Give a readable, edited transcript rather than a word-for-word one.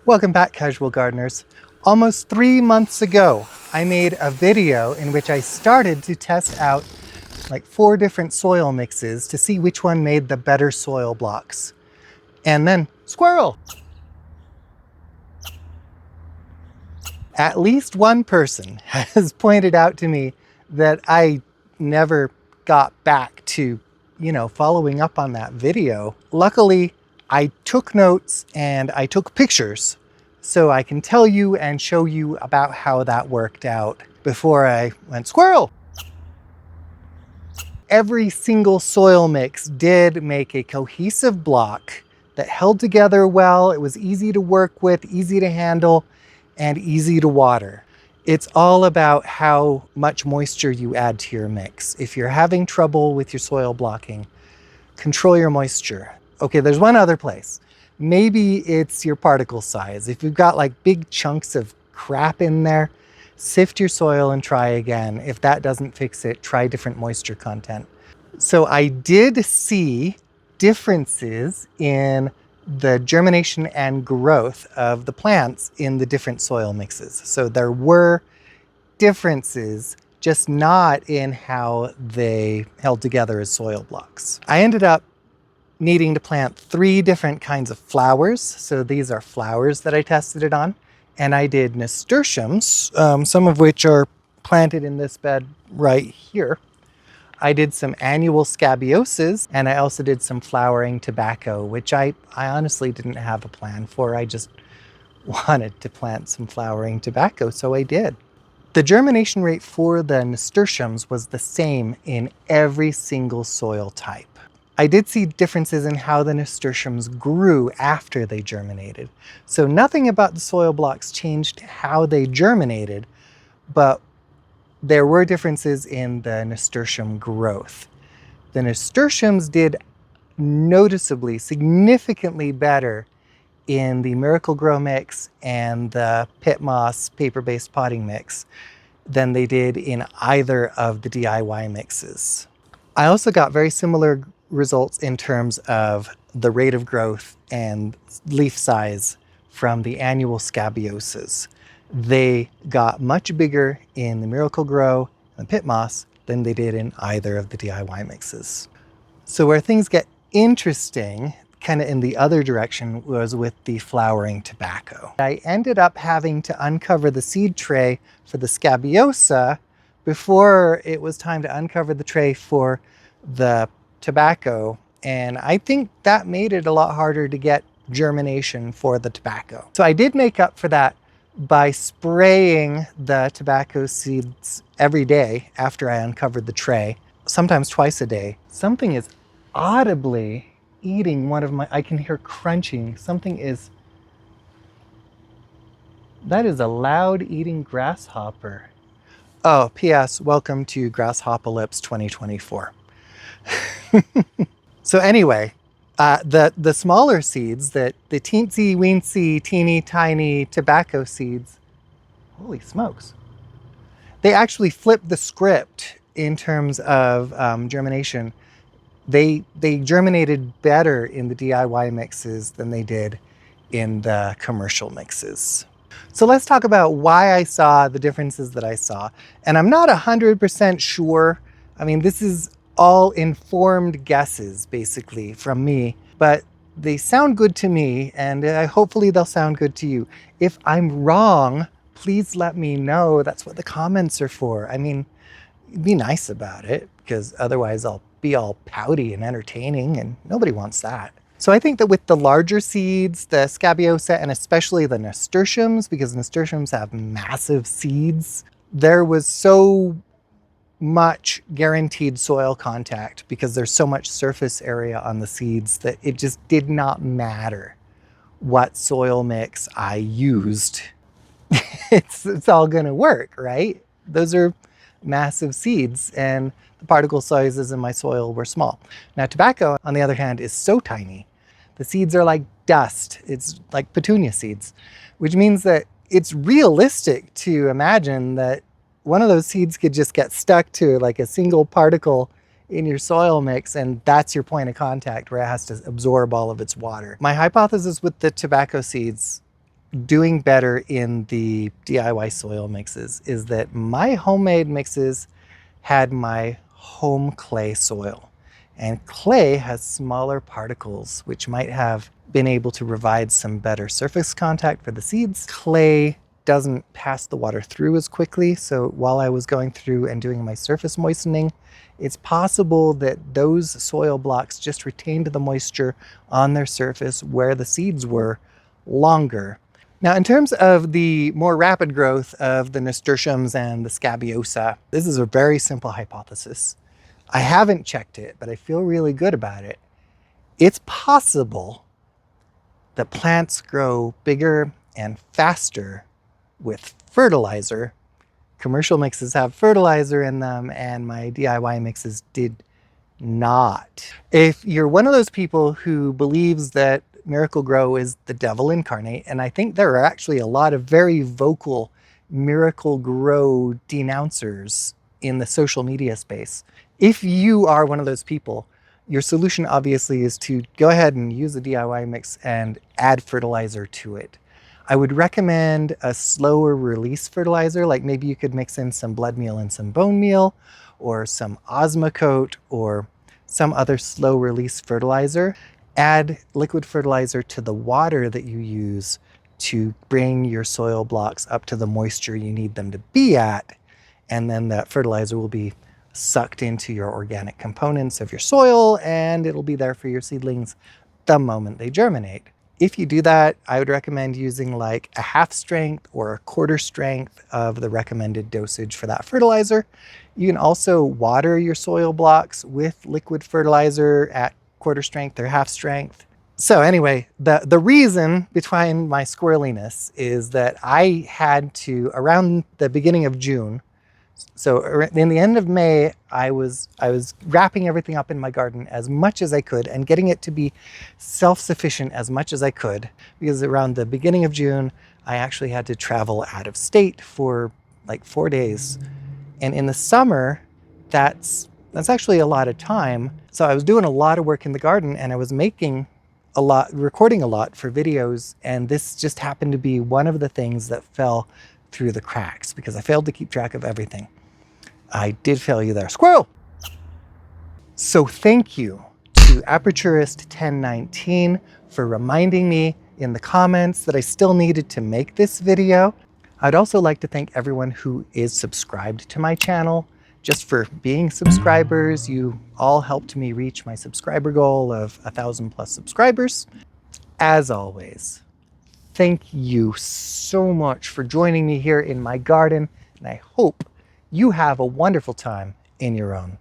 Welcome back, casual gardeners. Almost 3 months ago, I made a video in which I started to test out like 4 different soil mixes to see which one made the better soil blocks. And then, squirrel! At least one person has pointed out to me that I never got back to, following up on that video. Luckily, I took notes and I took pictures so I can tell you and show you about how that worked out before I went squirrel. Every single soil mix did make a cohesive block that held together well. It was easy to work with, easy to handle, and easy to water. It's all about how much moisture you add to your mix. If you're having trouble with your soil blocking, control your moisture. Okay, there's one other place. Maybe it's your particle size. If you've got like big chunks of crap in there, sift your soil and try again. If that doesn't fix it, try different moisture content. So I did see differences in the germination and growth of the plants in the different soil mixes. So there were differences, just not in how they held together as soil blocks. I ended up needing to plant 3 different kinds of flowers. So these are flowers that I tested it on. And I did nasturtiums, some of which are planted in this bed right here. I did some annual scabioses, and I also did some flowering tobacco, which I honestly didn't have a plan for. I just wanted to plant some flowering tobacco, so I did. The germination rate for the nasturtiums was the same in every single soil type. I did see differences in how the nasturtiums grew after they germinated. So nothing about the soil blocks changed how they germinated, but there were differences in the nasturtium growth. The nasturtiums did noticeably, significantly better in the Miracle-Gro mix and the Pit Moss paper-based potting mix than they did in either of the DIY mixes. I also got very similar results in terms of the rate of growth and leaf size from the annual scabioses. They got much bigger in the Miracle-Gro and the Pit Moss than they did in either of the DIY mixes. So where things get interesting, kind of in the other direction, was with the flowering tobacco. I ended up having to uncover the seed tray for the scabiosa before it was time to uncover the tray for the tobacco, and I think that made it a lot harder to get germination for the tobacco. So I did make up for that by spraying the tobacco seeds every day after I uncovered the tray, sometimes twice a day. Something is audibly eating one of my, I can hear crunching. That is a loud eating grasshopper. Oh, P.S. Welcome to Grasshopocalypse 2024. So anyway, the smaller seeds, the teensy weensy teeny tiny tobacco seeds, holy smokes, they actually flipped the script in terms of germination. They germinated better in the DIY mixes than they did in the commercial mixes. So let's talk about why I saw the differences that I saw. And I'm not 100% sure. I mean, this is all informed guesses, basically, from me, but they sound good to me, and hopefully they'll sound good to you. If I'm wrong, please let me know. That's what the comments are for. I mean, be nice about it, because otherwise I'll be all pouty and entertaining, and nobody wants that. So I think that with the larger seeds, the scabiosa, and especially the nasturtiums, because nasturtiums have massive seeds, there was so much guaranteed soil contact because there's so much surface area on the seeds that it just did not matter what soil mix I used. It's all gonna work, right? Those are massive seeds, and the particle sizes in my soil were small. Now tobacco, on the other hand, is so tiny. The seeds are like dust. It's like petunia seeds, which means that it's realistic to imagine that one of those seeds could just get stuck to like a single particle in your soil mix, and that's your point of contact where it has to absorb all of its water. My hypothesis with the tobacco seeds doing better in the DIY soil mixes is that my homemade mixes had my home clay soil. And clay has smaller particles, which might have been able to provide some better surface contact for the seeds. Clay doesn't pass the water through as quickly, so while I was going through and doing my surface moistening, it's possible that those soil blocks just retained the moisture on their surface where the seeds were longer. Now, in terms of the more rapid growth of the nasturtiums and the scabiosa, this is a very simple hypothesis. I haven't checked it, but I feel really good about it. It's possible that plants grow bigger and faster with fertilizer. Commercial mixes have fertilizer in them, and my DIY mixes did not. If you're one of those people who believes that Miracle-Gro is the devil incarnate, and I think there are actually a lot of very vocal Miracle-Gro denouncers in the social media space. If you are one of those people, your solution obviously is to go ahead and use a DIY mix and add fertilizer to it. I would recommend a slower release fertilizer, like maybe you could mix in some blood meal and some bone meal, or some Osmocote, or some other slow release fertilizer. Add liquid fertilizer to the water that you use to bring your soil blocks up to the moisture you need them to be at, and then that fertilizer will be sucked into your organic components of your soil, and it'll be there for your seedlings the moment they germinate. If you do that, I would recommend using like a half strength or a quarter strength of the recommended dosage for that fertilizer. You can also water your soil blocks with liquid fertilizer at quarter strength or half strength. So anyway, the reason behind my squirreliness is that I had to, around the beginning of June, so in the end of May, I was wrapping everything up in my garden as much as I could and getting it to be self-sufficient as much as I could, because around the beginning of June, I actually had to travel out of state for like 4 days. And in the summer, that's actually a lot of time. So I was doing a lot of work in the garden, and I was making a lot, recording a lot for videos, and this just happened to be one of the things that fell through the cracks because I failed to keep track of everything. I did fail you there, squirrel! So thank you to Aperturist 1019 for reminding me in the comments that I still needed to make this video. I'd also like to thank everyone who is subscribed to my channel. Just for being subscribers, you all helped me reach my subscriber goal of 1,000+ subscribers. As always, thank you so much for joining me here in my garden, and I hope you have a wonderful time in your own.